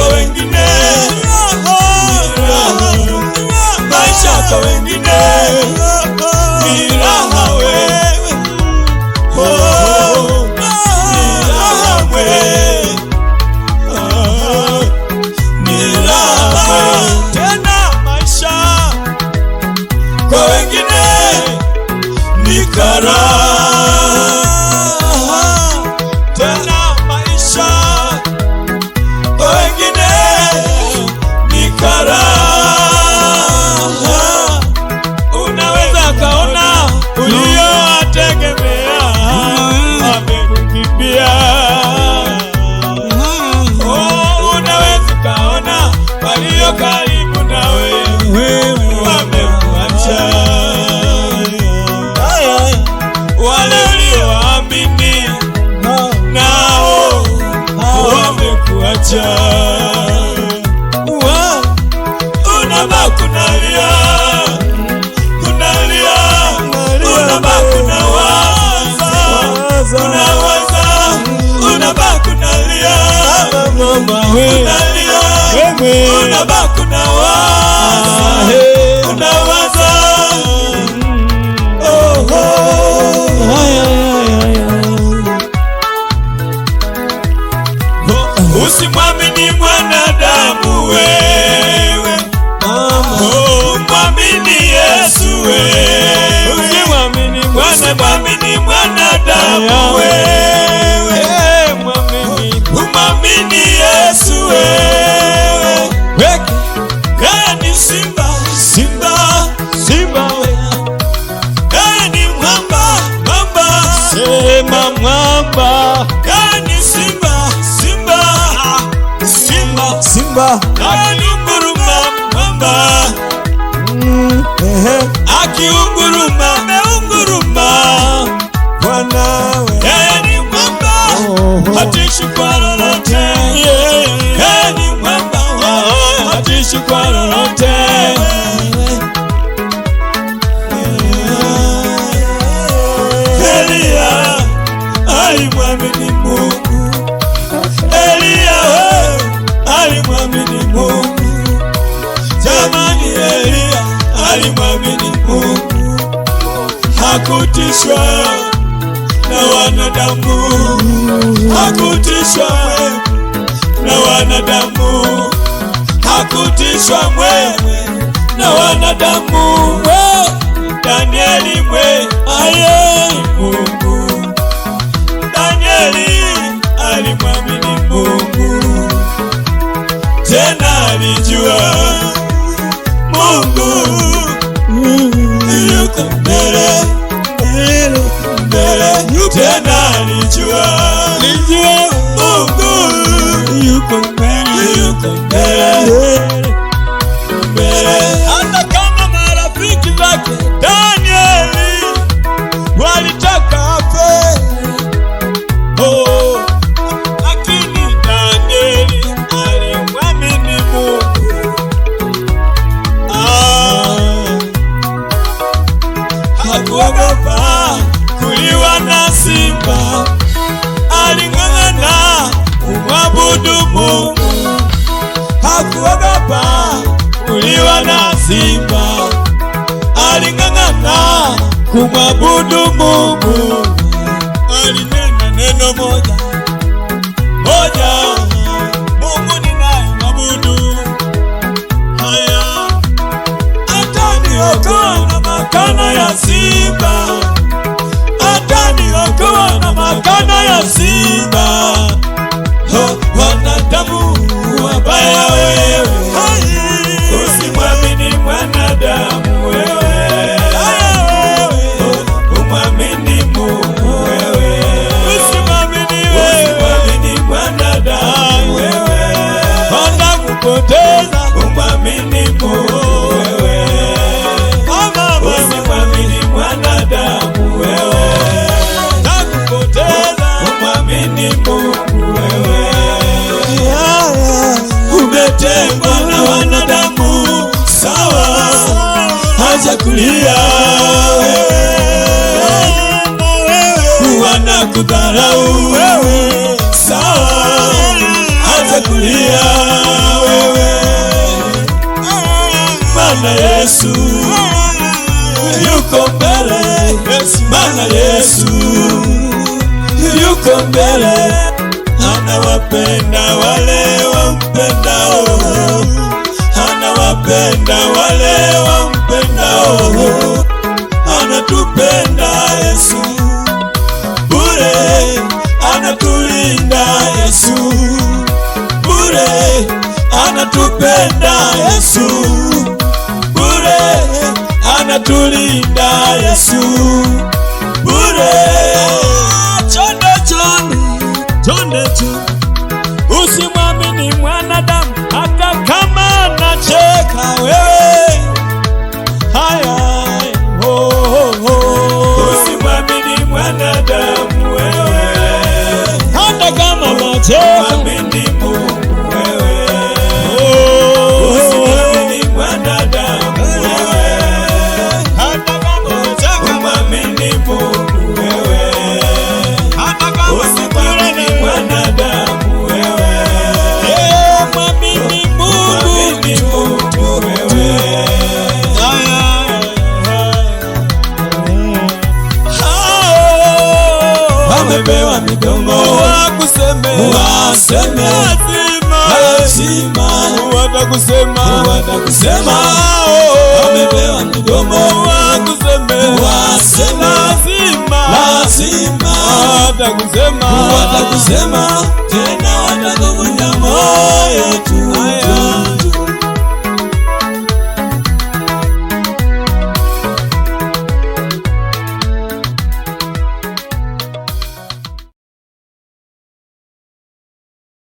kwa wengine, maisha kwa wengine ni raha wewe, ni raha wewe, ni raha tena. Maisha kwa wengine ni karaha tena, maisha kwa wengine ni karaha. Unaweza kaona uliowategemea wamekukimbia, unaweza kaona walio karibu nawe wamekuacha, wale uliowaamini nao wamekuacha. Unabaki unalia, unalia, unabaki unawaza, unawaza, unabaki unalia, unalia, unabaki unawaza, unawaza. Usimwamini mwanadamu wewe, mwamini Yesu wewe. Usimwamini mwanadamu wewe, mwamini Yesu wewe. Yeye ni simba, simba, simba wewe. Yeye ni mwamba, mwamba, sema mwamba. Yeye ni simba, simba, simba, simba. Akiunguruma mwamba, akiunguruma ameunguruma. Bwanawe yeye ni mwamba, hatishi kwa lolote. Yeye ni mwamba, hatishi kwa lolote. Elia alimwamini Mungu, Elia alimwamini Mungu. Jamani, Elia alimwamini Mungu, hakutishwa na wanadamu, hakutishwa na wanadamu, hakutishwa mwewe na wanadamu. Danieli mwe aye Mungu, Danieli alimwamini Mungu, tena alijua Mungu yuko mbele, mbele, tena alijua Mungu yuko mbele, yuko mbele, mbele. Hata kama marafiki zake Danieli walitaka afe, lakini Danieli alimwamini Mungu. Hakuogopa kuliwa na simba, aling'ang'ana kumwabudu Mungu. Hakuogopa kuliwa na simba, aling'ang'ana kumwabudu Mungu. Alinena neno moja moja, Mungu ninayemwabudu, haya ataniokoa na makana ya simba, ataniokoa na makana ya simba. Wanadamu wabaya wewe, usimwamini mwanadamu wewe, umwamini Mungu wewe. Usimwamini mwanadamu wewe, wanakupoteza. Umwamini Mungu wewe, usimwamini mwanadamu wewe, nakupoteza. Umwamini Mungu wewe. Umetengwa na wanadamu, sawa, haja kulia wanakudharau wewe, sawa, haja kulia. Yesu yuko mbele, maana Yesu yuko mbele. Anawapenda wale wampendao, anawapenda wale wampendao. Anatupenda Yesu bure, anatulinda Yesu bure, anatupenda Yesu bure, anatulinda Yesu bure. Chonde chonde, usimwamini mwanadamu hata kama anacheka wewe. Haya, usimwamini mwanadamu wewe, hata kama anacheka. Mwamini Mungu wewe. Usimwamini mwanadamu wewe, hata kama anacheka. Mwamini Mungu wewe, hata kama usimwamini mwanadamu wewe. Mwamini Mungu, mwamini Mungu wewe. Wamepewa midomo wakuseme, waseme lazima watakusema, watakusema. Wamepewa midomo wakuseme, waseme lazima watakusema, watakusema. Tena watakuvunja moyo tu.